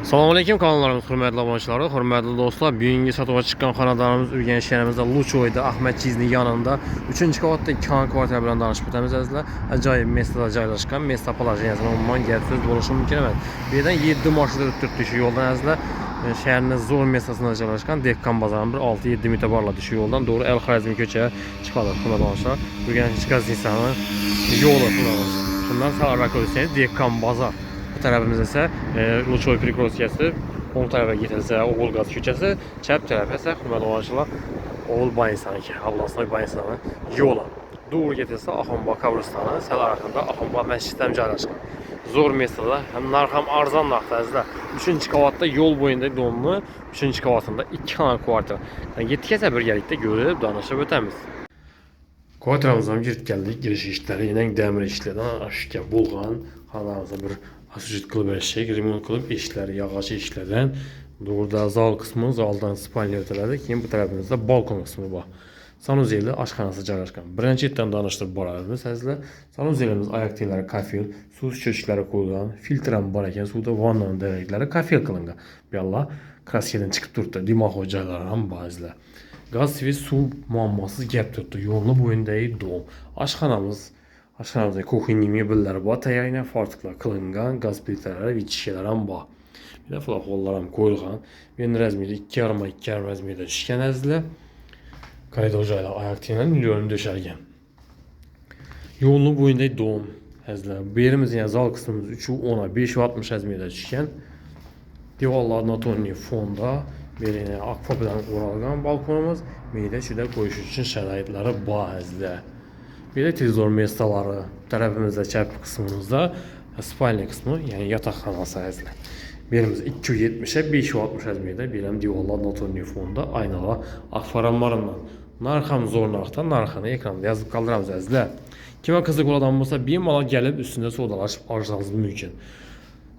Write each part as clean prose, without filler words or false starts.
Assalomu alaykum kanallarimiz hurmatli obunachilar, hurmatli do'stlar. Bugungi sotuvga chiqqan xonadonimiz Urganch shahrimizda Luchoyda Ahmet Chizning yonida 3-qavatda 2 xona kvartira bilan tanishib o'tamiz azizlar. Ajoyib mestada joylashgan, mesta polajiyasini umuman gap so'z bo'lishi mumkin emas. Bu yerdan 7 mashina o'tib turibdi shu yo'ldan azizlar. Shaharning zo'r mestasida joylashgan Dehqon bozorining bir 6-7 meter borladi shu yo'ldan to'g'ri El Xarazm ko'chaga chiqadi xonadonlar. Urganch gazisani yo'li xonadon. Shundan sağ ko'rsangiz Dehqon bozor. Bu tarafımız ise Luchoy Prikrosyası, on tarafa gidilse Oğul Gaz Küçesi, çap tarafı ise hürmetli olanışlar Oğul Bayinsanı ki, Allah'ın Bayinsanı yola. Doğru gidilse Axonba kabristanı, sel arasında Axonba məsciddən caylaşkan. Zor mesele, hem narxam arzan narxda. 3-cü qavatda yol boyunda donlu, 3-cü qavatında 2 xana kvartira. Yani yetkəsə bir gəlikdə görüb danışıb ötəmiz. Kvartiramızdan girib gəldik, giriş işləri, yine dəmir işlərdən aşkar bulğan, xanamıza bir asücit qılıb eşək, remont qılıb işləri, yağaçı işlərdən. Burada zal kısmı, zaldan spalyer elədik. Yine bu tərəfimizdə balkon kısmı var. Sanuzelli aşxanası caylaşkan. Birinci etdən danışdırıb bararımız əzizlər. Sanuzelimiz ayaq teyləri kafel, su köşkləri qoyulan, filtrən barəkən, suda vannanın dərəkləri kafel qılınqa. Yallah, kraskeden çıxıb durdu, dimaq ocaqları ham bazılar. Gaz ve su muammasız gəp tutdu. Yolunu boyundayı doğum. Aşxanamızda kuxinni mebelləri var, təyərinə fartıqlar qılınqan, qaz plitələri və çişələr ham var. Bir də flaxollar ham qoyulğan. Ben rəzmiydə 2,5 rəzmiydə düşkən əzizlər. Koridor jaylar ayaq teyinlər milyonu döşərgən. Yolunu boyundayı doğum əzizlər. Bu yerimiz yəni zal qısmımız 3-10'a 5,60 rəzmiydə düşkən. Divarlar Natoni fonda. Bir akfabidan qoralğan balkonumuz. Meydə şüdə qoyuş üçün şəraitləri var əzizlər. Bir de televizor mestaları tarafımızda çap kısmımızda spalni kısmı yani yatakxanası əzizlər. Birimiz 270'e 560 əzmiyədə birəm divarlar Natoni fonda aynalar akfaranlarından. Narxam zor narxdan narxını ekranda yazıb qaldıramız əzizlər. Kimə qızıq olan olsa bir mala gəlib üstündə sodalaşıb arzularınız mümkün.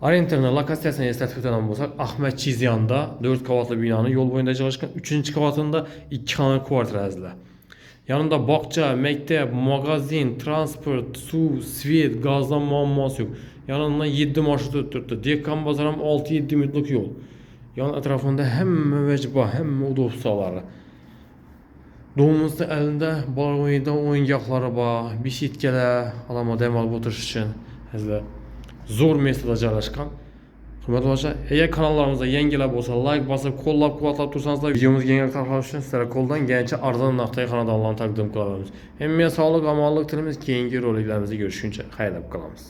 Orientalına lokasiyasına estafet eden olsak Ahmet Çizyanda 4 qavatlı binanın yol boyunda çalışkan 3-cü qavatında 2 xana kvartira əzizlər. Yanında bakça, məktəb, magazin, transport, su, svet, gazdan muamması yok. Yanından 7 marşrut ötürtdü. Dehqon bazarım 6-7 metrlik yol. Yan ətrafında həm vəcba, həm udobsaları. Doğumuzda əlində balkonda oyuncaqları var, bisikletlər, alama demal oturuş üçün. Zor mesele caylaşkan. Hürmetli olacaq, eğer kanallarımıza yengiler olsa like basıp kollab kuvvetlab tursanız da videomuz yengiler taraflar üçün sizlere koldan gençe arzadan naxtaya kanallarını takdim qılavımız. Hem sağlık, amallık, tilimiz, keyingi roliklerimizi görüşünce xayrlab qalamız.